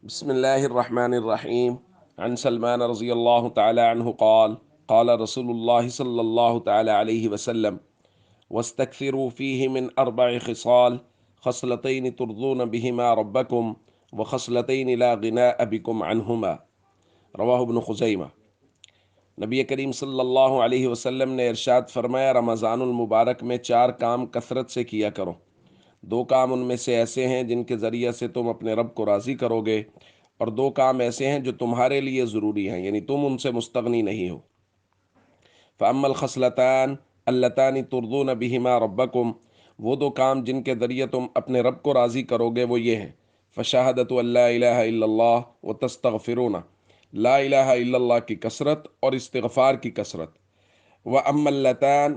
بسم الله الرحمن الرحيم. عن سلمان رضي الله تعالى عنه قال قال رسول الله صلى الله تعالى عليه وسلم: واستكثروا فيه من 4 خصال: خصلتين ترضون بهما ربكم، وخصلتين لا غناء بكم عنهما. رواہ ابن خزیمہ۔ نبی کریم صلی اللہ علیہ وسلم نے ارشاد فرمایا، رمضان المبارک میں 4 کام کثرت سے کیا کرو۔ 2 کام ان میں سے ایسے ہیں جن کے ذریعے سے تم اپنے رب کو راضی کرو گے، اور 2 کام ایسے ہیں جو تمہارے لیے ضروری ہیں، یعنی تم ان سے مستغنی نہیں ہو۔ فَأَمَّا الْخَصْلَتَانِ اللَّتَانِ تُرْضُونَ بِهِمَا رَبَّكُمْ، وہ 2 کام جن کے ذریعے تم اپنے رب کو راضی کرو گے وہ یہ ہیں: فَشَهَادَةُ أَن لَّا إِلَٰهَ إِلَّا اللَّهُ وَتَسْتَغْفِرُونَ، لا الہ الا اللہ کی کثرت اور استغفار کی کثرت۔ وَأَمَّا اللَّتَانِ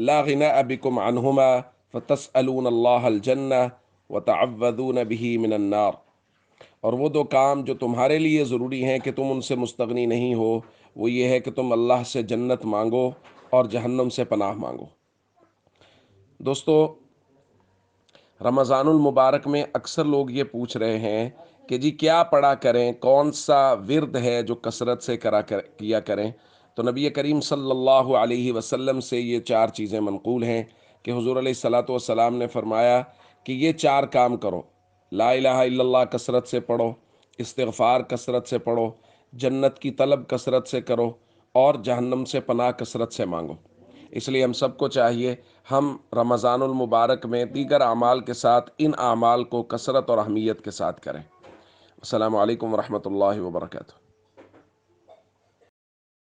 لَا غِنَاءَ بِكُمْ عَنْهُمَا فَتَسْأَلُونَ اللَّهَ الْجَنَّةَ وَتَعَوَّذُونَ بِهِ مِنَ النَّارِ، اور وہ 2 کام جو تمہارے لیے ضروری ہیں کہ تم ان سے مستغنی نہیں ہو، وہ یہ ہے کہ تم اللہ سے جنت مانگو اور جہنم سے پناہ مانگو۔ دوستو، رمضان المبارک میں اکثر لوگ یہ پوچھ رہے ہیں کہ جی کیا پڑھا کریں، کون سا ورد ہے جو کثرت سے کیا کریں؟ تو نبی کریم صلی اللہ علیہ وسلم سے یہ 4 چیزیں منقول ہیں کہ حضور علیہ الصلاۃ والسلام نے فرمایا کہ یہ 4 کام کرو: لا الہ الا اللہ کثرت سے پڑھو، استغفار کثرت سے پڑھو، جنت کی طلب کثرت سے کرو، اور جہنم سے پناہ کثرت سے مانگو۔ اس لیے ہم سب کو چاہیے ہم رمضان المبارک میں دیگر اعمال کے ساتھ ان اعمال کو کثرت اور اہمیت کے ساتھ کریں۔ السلام علیکم ورحمۃ اللہ وبرکاتہ۔